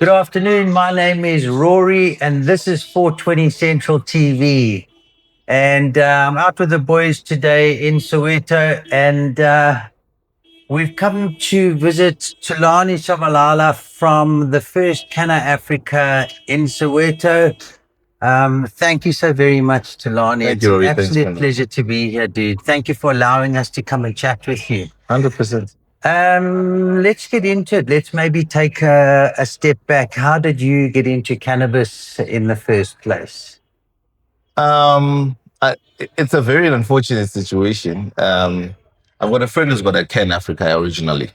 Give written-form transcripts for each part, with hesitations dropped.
Good afternoon. My name is Rory, and this is 420 Central TV. And I'm out with the boys today in Soweto, and we've come to visit Thulani Tshabalala from the first Cannafrica in Soweto. Thank you so very much, Thulani. Thank It's you, an Rory. Thanks, absolute man. pleasure to be here, dude. Thank you for allowing us to come and chat with you. 100%. Let's get into it. Let's maybe take a step back. How did you get into cannabis in the first place? It's a very unfortunate situation. I've got a friend who's got a Cannafrica originally.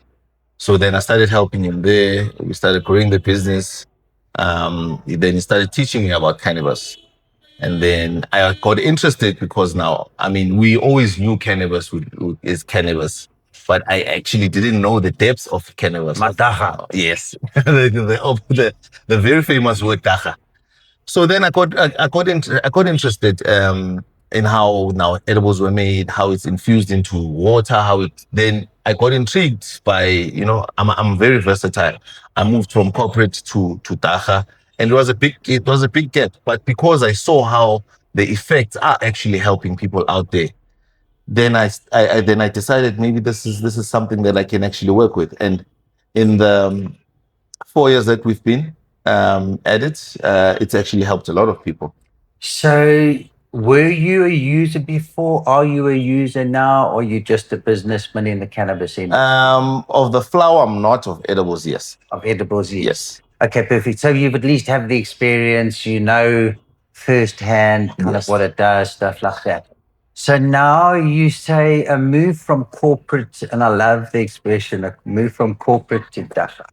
So then I started helping him there. We started growing the business. Then he started teaching me about cannabis. And then I got interested because now, I mean, we always knew cannabis is cannabis, but I actually didn't know the depths of cannabis. Madaha. Yes, the very famous word dacha. So then I got interested in how now edibles were made, how it's infused into water, how it then I got intrigued by, I'm very versatile. I moved from corporate to dacha, and it was a big gap. But because I saw how the effects are actually helping people out there, then I decided maybe this is something that I can actually work with. And in the 4 years that we've been at it, it's actually helped a lot of people. So, were you a user before? Are you a user now? Or are you just a businessman in the cannabis industry? Of the flower, I'm not. Of edibles, yes. Of edibles, yes. Yes. Okay, perfect. So, you've at least have the experience, you know firsthand kind of what it does, stuff like that. So now you say a move from corporate, and I love the expression, a move from corporate to dacha.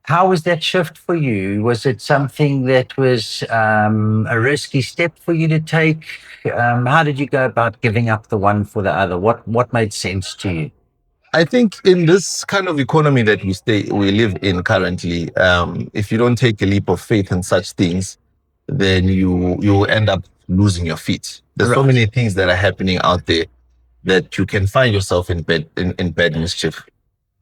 How was that shift for you? Was it something that was a risky step for you to take? How did you go about giving up the one for the other? What made sense to you? I think in this kind of economy that we live in currently, if you don't take a leap of faith in such things, then you end up losing your feet. There's so many things that are happening out there that you can find yourself in bad mischief.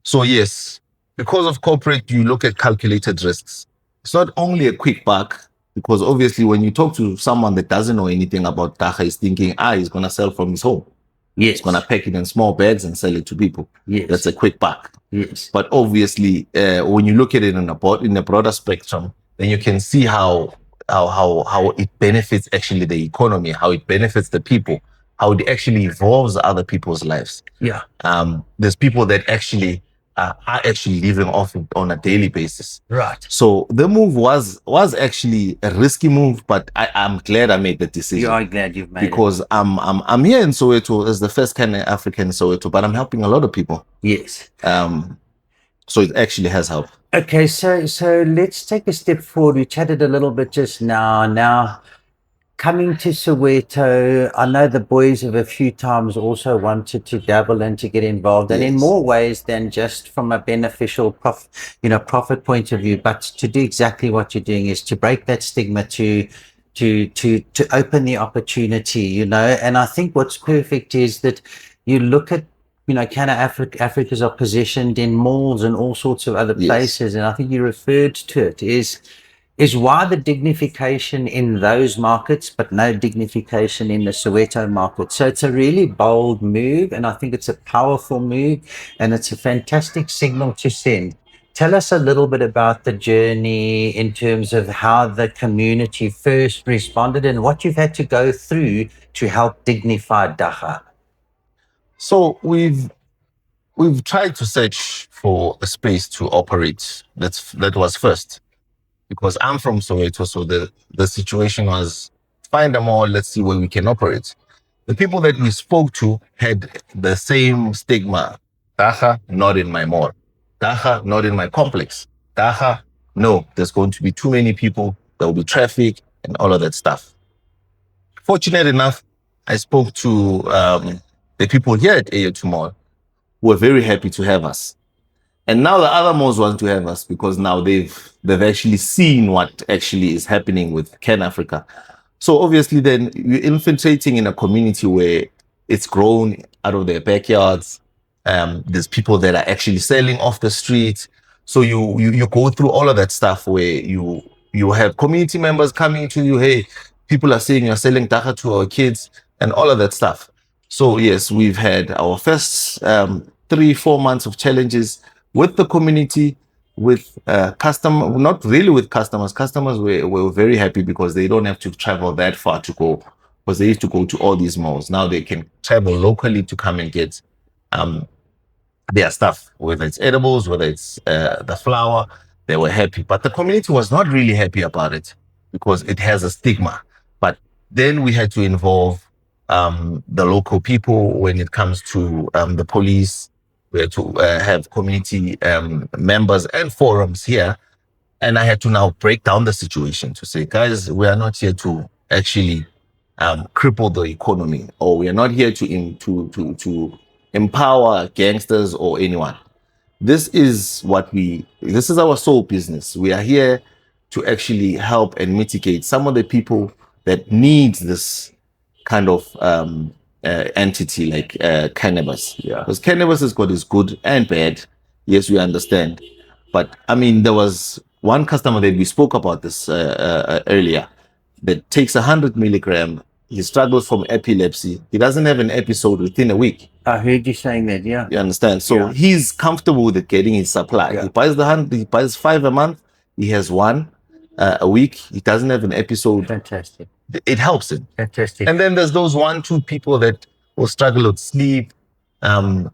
So yes, because of corporate, you look at calculated risks. It's not only a quick buck, because obviously when you talk to someone that doesn't know anything about dacha, he's thinking, he's gonna sell from his home. Yes. He's gonna pack it in small bags and sell it to people. Yes. That's a quick buck. Yes. But obviously, when you look at it in a broader spectrum, then you can see how it benefits actually the economy, how it benefits the people, how it actually evolves other people's lives. Yeah. There's people that actually are actually living off it on a daily basis. Right. So the move was actually a risky move, but I'm glad I made the decision. You are glad you've made because it. I'm here in Soweto as the first kind of African in Soweto, but I'm helping a lot of people. Yes. So it actually has helped. Okay, so let's take a step forward. We chatted a little bit just now. Now, coming to Soweto, I know the boys have a few times also wanted to dabble and to get involved, and in more ways than just from a beneficial profit point of view, but to do exactly what you're doing is to break that stigma, to open the opportunity, and I think what's perfect is that you look at Africas are positioned in malls and all sorts of other places, and I think you referred to it is why the dignification in those markets, but no dignification in the Soweto market. So it's a really bold move, and I think it's a powerful move, and it's a fantastic signal to send. Tell us a little bit about the journey in terms of how the community first responded and what you've had to go through to help dignify dacha. So we've tried to search for a space to operate. That was first. Because I'm from Soweto, so the situation was find a mall, let's see where we can operate. The people that we spoke to had the same stigma. Dacha, not in my mall. Dacha, not in my complex. Dacha, no, there's going to be too many people, there will be traffic and all of that stuff. Fortunate enough, I spoke to the people here at A2 Mall who were very happy to have us. And now the other malls want to have us because now they've actually seen what actually is happening with Cannafrica. So obviously then you're infiltrating in a community where it's grown out of their backyards. There's people that are actually selling off the street. So you go through all of that stuff where you have community members coming to you. Hey, people are saying you're selling dagga to our kids and all of that stuff. So yes, we've had our first 3-4 months of challenges with the community, with customer, not really with customers. Customers were very happy because they don't have to travel that far to go, because they used to go to all these malls. Now they can travel locally to come and get their stuff, whether it's edibles, whether it's the flour. They were happy, but the community was not really happy about it because it has a stigma. But then we had to involve the local people when it comes to the police. We had to have community members and forums here. And I had to now break down the situation to say, guys, we are not here to actually cripple the economy, or we are not here to empower gangsters or anyone. This is this is our sole business. We are here to actually help and mitigate some of the people that need this kind of entity like cannabis. Yeah. Because cannabis has got its good and bad. Yes, we understand. But I mean, there was one customer that we spoke about this earlier that takes 100 milligram. He struggles from epilepsy. He doesn't have an episode within a week. I heard you saying that, yeah. You understand? So Yeah. he's comfortable with it, getting his supply. Yeah. He buys he buys 5 a month. He has one a week. He doesn't have an episode. Fantastic. It helps him. Fantastic. And then there's those 1-2 people that will struggle with sleep, will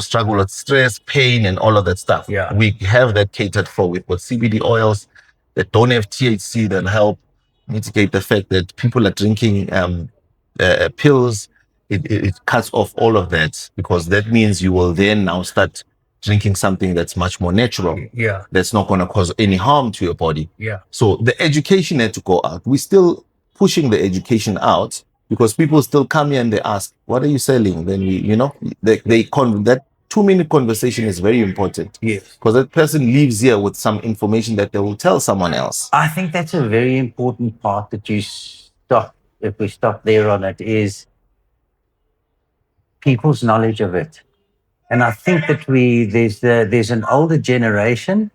struggle with stress, pain, and all of that stuff. Yeah. We have that catered for. We've got CBD oils that don't have THC that help mitigate the fact that people are drinking pills. It cuts off all of that, because that means you will then now start drinking something that's much more natural. Yeah. That's not going to cause any harm to your body. Yeah. So the education had to go out. We're still pushing the education out, because people still come here and they ask, what are you selling? Then that 2-minute conversation is very important. Yes. Because that person leaves here with some information that they will tell someone else. I think that's a very important part that you stop, if we stop there on it, is people's knowledge of it. And I think that there's an older generation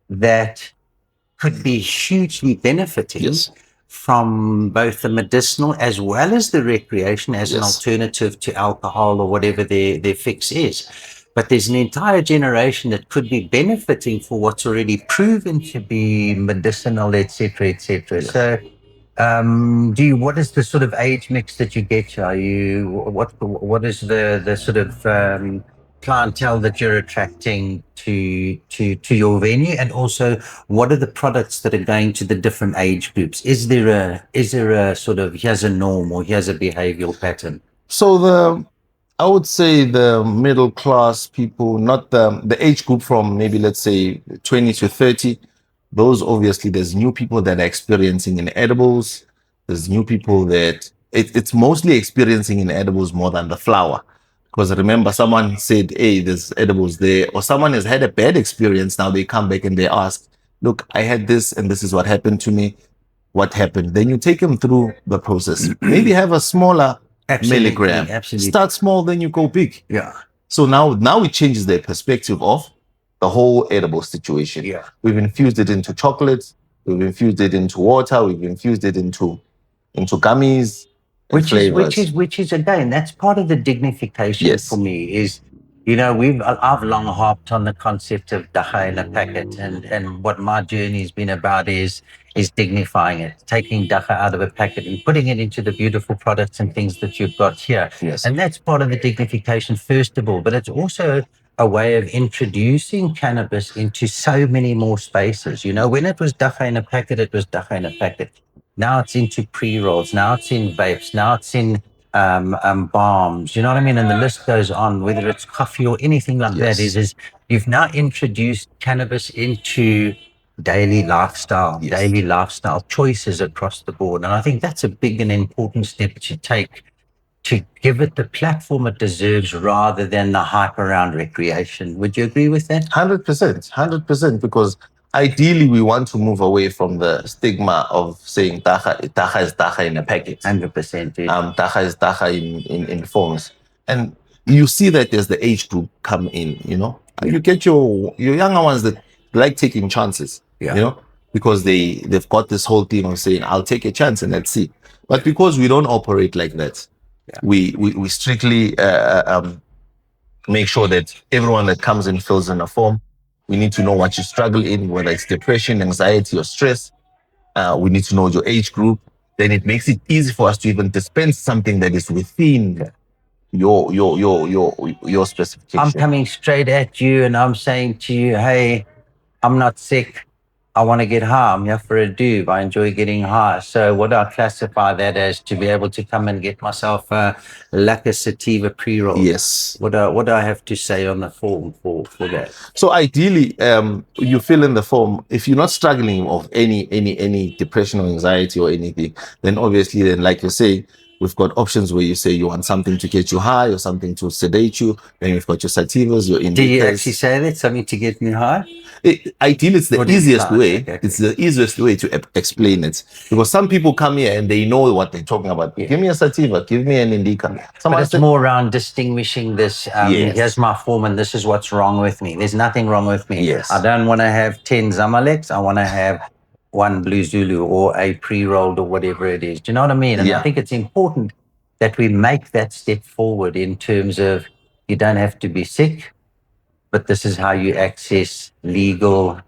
that could be hugely benefiting Yes. from both the medicinal as well as the recreation as an Yes. alternative to alcohol or whatever their fix is. But there's an entire generation that could be benefiting for what's already proven to be medicinal, etc., etc. Yes. So, what is the sort of age mix that you get? What is the sort of clientele that you're attracting to your venue, and also what are the products that are going to the different age groups? Is there a sort of, here's a norm or here's a behavioral pattern? So I would say the middle class people, not the age group from maybe, let's say, 20 to 30. Those, obviously, there's new people that are experiencing in edibles. There's new people that it's mostly experiencing in edibles more than the flower. Because remember, someone said, hey, there's edibles there, or someone has had a bad experience. Now they come back and they ask, look, I had this and this is what happened to me. What happened? Then you take them through the process. Maybe have a smaller milligram. Absolutely. Start small, then you go big. Yeah. So now it changes their perspective of the whole edible situation. Yeah. We've infused it into chocolate. We've infused it into water. We've infused it into gummies. Which is again, that's part of the dignification. Yes. For me is, I've long harped on the concept of dagga in a packet, and what my journey has been about is dignifying it, taking dagga out of a packet and putting it into the beautiful products and things that you've got here. Yes. And that's part of the dignification, first of all, but it's also a way of introducing cannabis into so many more spaces. When it was dagga in a packet, it was dagga in a packet. Now it's into pre-rolls. Now it's in vapes. Now it's in balms. You know what I mean? And the list goes on, whether it's coffee or anything like Yes. that. Is you've now introduced cannabis into daily lifestyle choices across the board. And I think that's a big and important step to take, to give it the platform it deserves rather than the hype around recreation. Would you agree with that? 100%, because ideally we want to move away from the stigma of saying dagga is dagga in a packet. 100%. Dagga is dagga in forms. And you see that as the age group come in, you get your younger ones that like taking chances, because they've got this whole thing of saying, I'll take a chance and let's see. But because we don't operate like that, we strictly make sure that everyone that comes in fills in a form. We need to know what you struggle in, whether it's depression, anxiety, or stress. We need to know your age group. Then it makes it easy for us to even dispense something that is within your specification. I'm coming straight at you and I'm saying to you, hey, I'm not sick. I want to get high. I'm here for a doob. I enjoy getting high. So what do I classify that as, to be able to come and get myself a Lacquer Sativa pre-roll? Yes. What do I have to say on the form for that? So ideally, you fill in the form. If you're not struggling of any depression or anxiety or anything, then obviously, then like you say, we've got options where you say you want something to get you high or something to sedate you. Then we've got your sativas, your indicas. Do you actually say that, something to get me high? Ideally, it's the easiest way. Okay. It's the easiest way to explain it, because some people come here and they know what they're talking about. Yeah. Give me a sativa, give me an indica. Yeah. But it's more around distinguishing this. Yes. Here's my form and this is what's wrong with me. There's nothing wrong with me. Yes. I don't want to have 10 Zamaleks. I want to have one Blue Zulu or a pre-rolled or whatever it is. Do you know what I mean? And I think it's important that we make that step forward in terms of, you don't have to be sick, but this is how you access legal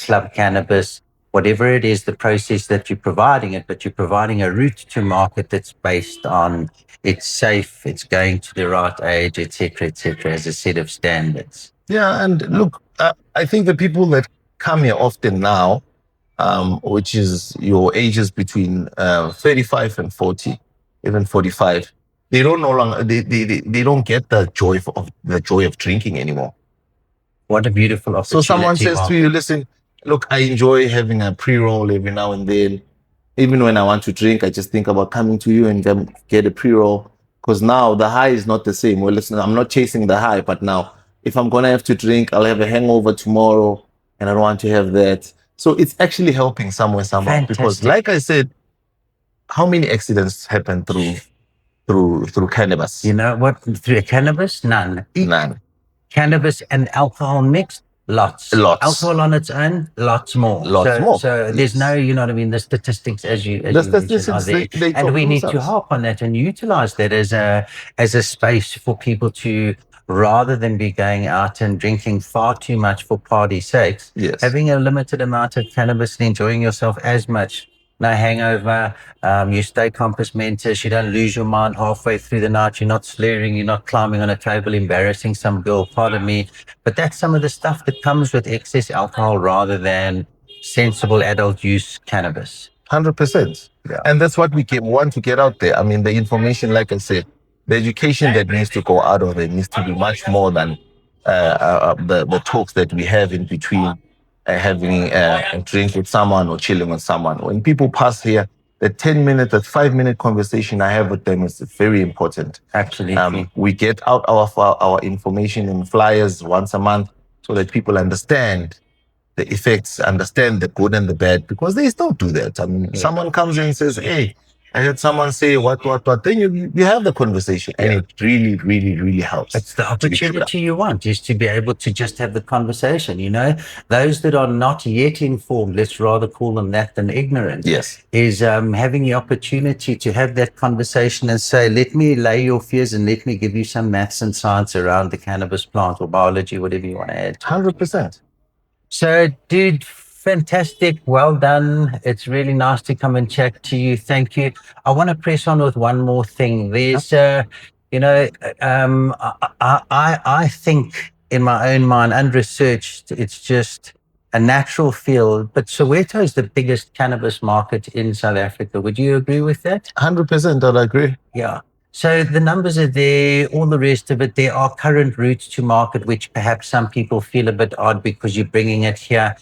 club cannabis, whatever it is, the process that you're providing it, but you're providing a route to market that's based on, it's safe, it's going to the right age, et cetera, as a set of standards. Yeah, and look, I think the people that come here often now, which is your ages between 35 and 40, even 45, they don't no longer they don't get the joy of drinking anymore. What a beautiful opportunity. So someone says to you, listen, look, I enjoy having a pre-roll every now and then. Even when I want to drink, I just think about coming to you and get a pre-roll, because now the high is not the same. Well, listen, I'm not chasing the high, but now if I'm going to have to drink, I'll have a hangover tomorrow and I don't want to have that. So it's actually helping somewhere, somehow. Fantastic. Because like I said, how many accidents happen through cannabis? You know what? Through cannabis? None. None. Cannabis and alcohol mixed? Lots. Alcohol on its own? Lots more. So there's no, you know what I mean, the statistics as you mentioned are there. And we need to harp on that and utilize that as a space for people to, rather than be going out and drinking far too much for party's sakes, having a limited amount of cannabis and enjoying yourself as much. No hangover, you stay compass mentis, you don't lose your mind halfway through the night, you're not slurring, you're not climbing on a table, embarrassing some girl, pardon me. But that's some of the stuff that comes with excess alcohol rather than sensible adult use cannabis. 100%. Yeah. And that's what we want to get out there. I mean, the information, like I said, the education that needs to go out of it needs to be much more than the talks that we have in between. Having a drink with someone or chilling with someone. When people pass here, the 10-minute, the 5-minute conversation I have with them is very important. Absolutely. We get out our information in flyers once a month so that people understand the effects, understand the good and the bad, because they still do that. I mean, someone comes in and says, hey, I heard someone say what. Then you have the conversation, and it really, really, really helps. It's the opportunity you want, is to be able to just have the conversation. You know, those that are not yet informed, let's rather call them that than ignorant. Is having the opportunity to have that conversation and say, let me lay your fears and let me give you some maths and science around the cannabis plant or biology, whatever you want to add. 100%. So, dude, fantastic. Well done. It's really nice to come and chat to you. Thank you. I want to press on with one more thing. There's, you know, I think in my own mind, unresearched, it's just a natural field. But Soweto is the biggest cannabis market in South Africa. Would you agree with that? 100%, I'd agree. Yeah. So the numbers are there, all the rest of it. There are current routes to market, which perhaps some people feel a bit odd because you're bringing it here.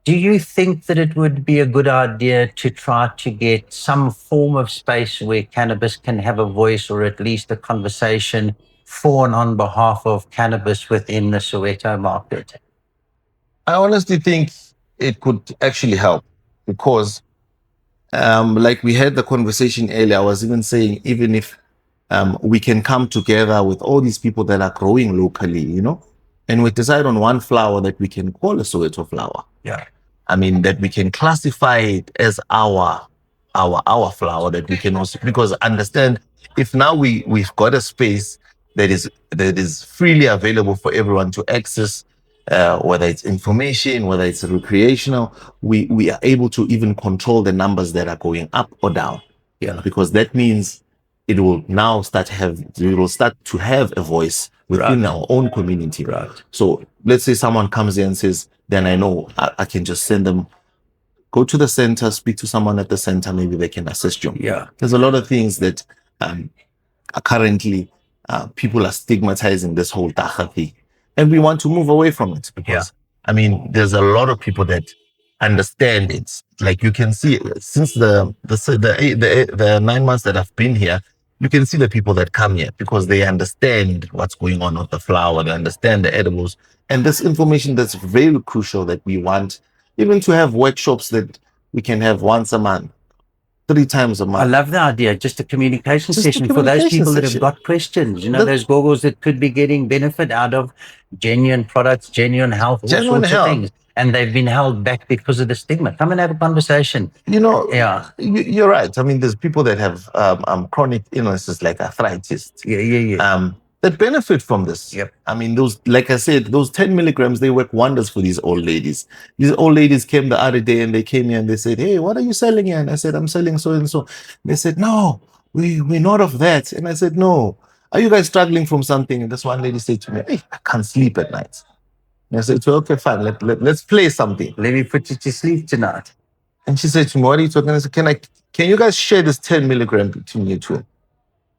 Do you think that it would be a good idea to try to get some form of space where cannabis can have a voice, or at least a conversation for and on behalf of cannabis within the Soweto market? I honestly think it could actually help, because like we had the conversation earlier, I was even saying, even if we can come together with all these people that are growing locally, and we decide on one flower that we can call a Soweto flower. Yeah. I mean, that we can classify it as our flower, that we can also, because understand, if now we've got a space that is freely available for everyone to access, whether it's information, whether it's recreational, we are able to even control the numbers that are going up or down. Yeah. Because that means it will now we will start to have a voice within Right. our own community. Right. So let's say someone comes in and says, then I know I can just send them, go to the center, speak to someone at the center, maybe they can assist you. Yeah. There's a lot of things that currently people are stigmatizing this whole dacha thing. And we want to move away from it because, I mean, there's a lot of people that understand it. Like you can see, since the 9 months that I've been here, you can see the people that come here because they understand what's going on with the flower. They understand the edibles. And this information that's very crucial, that we want even to have workshops that we can have once a month, 3 times a month. I love the idea. Just a communication session for those people that have got questions. Those goggles that could be getting benefit out of genuine products, genuine health, all sorts of things. And they've been held back because of the stigma. Come and have a conversation. Yeah, you're right. I mean, there's people that have chronic illnesses like arthritis. Yeah. That benefit from this. Yep. I mean, like I said, those 10 milligrams, they work wonders for these old ladies. These old ladies came the other day and they came here and they said, hey, what are you selling here? And I said, I'm selling so and so. They said, no, we're not of that. And I said, no. Are you guys struggling from something? And this one lady said to me, hey, I can't sleep at night. And I said, okay, fine. Let's play something. Let me put you to sleep tonight. And she said to me, what are you talking? I said, can you guys share this 10 milligram between you two?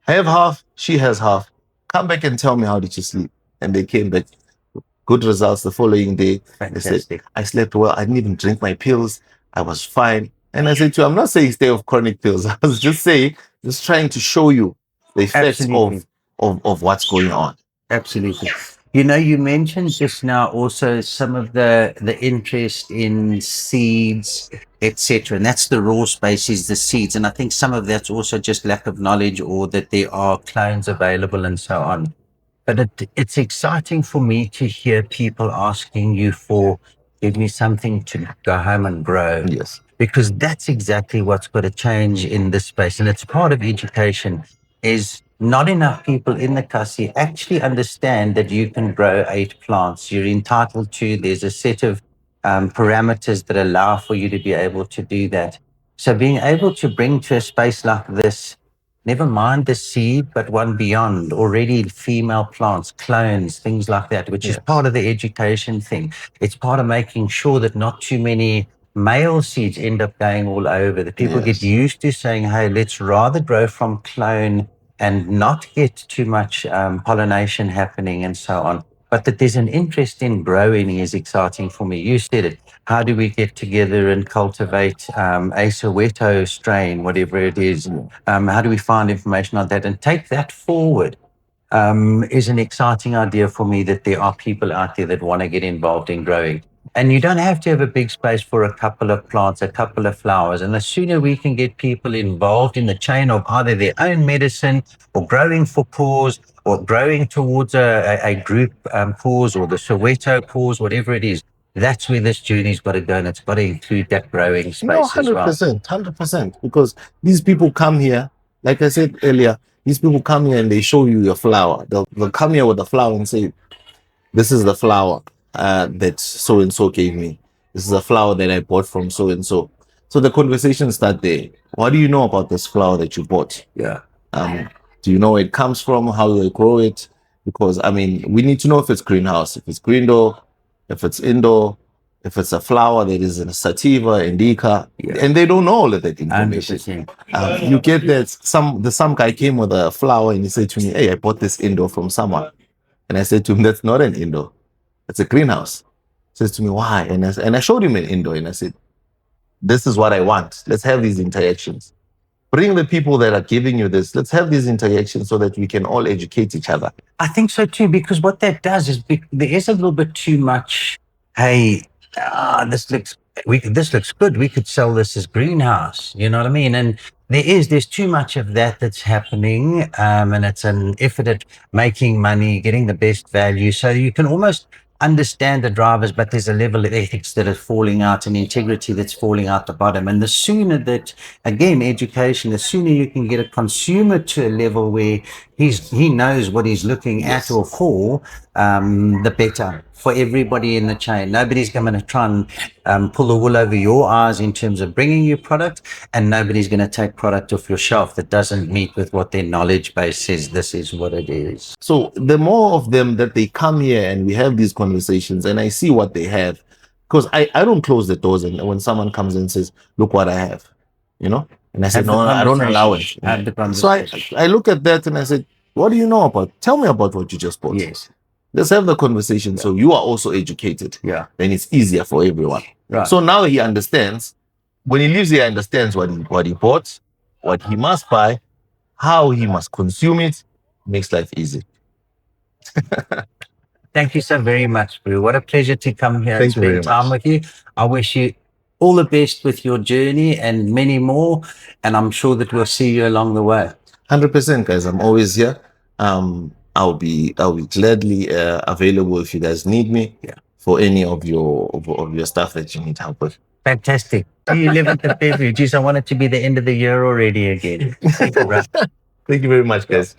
I have half, she has half. Come back and tell me, how did you sleep? And they came back, good results the following day. Fantastic. They said, I slept well. I didn't even drink my pills. I was fine. And I said to her, I'm not saying stay off chronic pills. I was just trying to show you the effects of what's going on. Absolutely. You mentioned just now also some of the interest in seeds, etc. And that's the raw species, the seeds. And I think some of that's also just lack of knowledge, or that there are clones available and so on. But it's exciting for me to hear people asking you for, give me something to go home and grow. Yes. Because that's exactly what's got to change in this space. And it's part of education, is not enough people in the Kasi actually understand that you can grow 8 plants. You're entitled to, there's a set of parameters that allow for you to be able to do that. So being able to bring to a space like this, never mind the seed, but one beyond, already female plants, clones, things like that, which is part of the education thing. It's part of making sure that not too many male seeds end up going all over. The people get used to saying, hey, let's rather grow from clone and not get too much pollination happening and so on. But that there's an interest in growing is exciting for me. You said it. How do we get together and cultivate a Soweto strain, whatever it is? How do we find information on that and take that forward? Is an exciting idea for me, that there are people out there that want to get involved in growing. And you don't have to have a big space for a couple of plants, a couple of flowers. And the sooner we can get people involved in the chain of either their own medicine, or growing for cause, or growing towards a group cause, or the Soweto cause, whatever it is, that's where this journey's got to go. And it's got to include that growing space as well. 100%. Because these people come here, like I said earlier, these people come here and they show you your flower. They'll come here with the flower and say, this is the flower that so-and-so gave me. This is a flower that I bought from so-and-so. So the conversation starts there. What do you know about this flower that you bought? Yeah. Do you know where it comes from? How do they grow it? Because, I mean, we need to know if it's greenhouse, if it's green door, if it's indoor, if it's a flower that is in a sativa, indica, and they don't know all of that information. You get that some guy came with a flower and he said to me, hey, I bought this indoor from someone. And I said to him, that's not an indoor. It's a greenhouse. He says to me, why? And I showed him an indoor and I said, this is what I want. Let's have these interactions. Bring the people that are giving you this. Let's have these interactions so that we can all educate each other. I think so too, because what that does is there is a little bit too much, hey, this looks good. We could sell this as greenhouse. You know what I mean? And There's too much of that that's happening, and it's an effort at making money, getting the best value. So you can almost understand the drivers, but there's a level of ethics that is falling out and integrity that's falling out the bottom. And the sooner that, again, education, the sooner you can get a consumer to a level where he knows what he's looking at or for, the better for everybody in the chain. Nobody's going to try and pull the wool over your eyes in terms of bringing you product, and nobody's going to take product off your shelf that doesn't meet with what their knowledge base says this is what it is. So the more of them that they come here and we have these conversations and I see what they have, because I don't close the doors and when someone comes and says, look what I have, you know? And I said, no, I don't allow it. So I look at that and I said, what do you know about? Tell me about what you just bought. Yes. Let's have the conversation so you are also educated. Yeah. Then it's easier for everyone. Right. So now he understands. When he lives here, he understands what he bought, what he must buy, how he must consume it. Makes life easy. Thank you so very much, Brew. What a pleasure to come here and Thank you very spend time much. with you. I wish you all the best with your journey and many more. And I'm sure that we'll see you along the way. 100%, guys. I'm always here. I'll be gladly available if you guys need me for any of your stuff that you need help with. Fantastic. See you 11th of February. Geez, I want it to be the end of the year already again. Thank you, bro. Thank you very much, guys.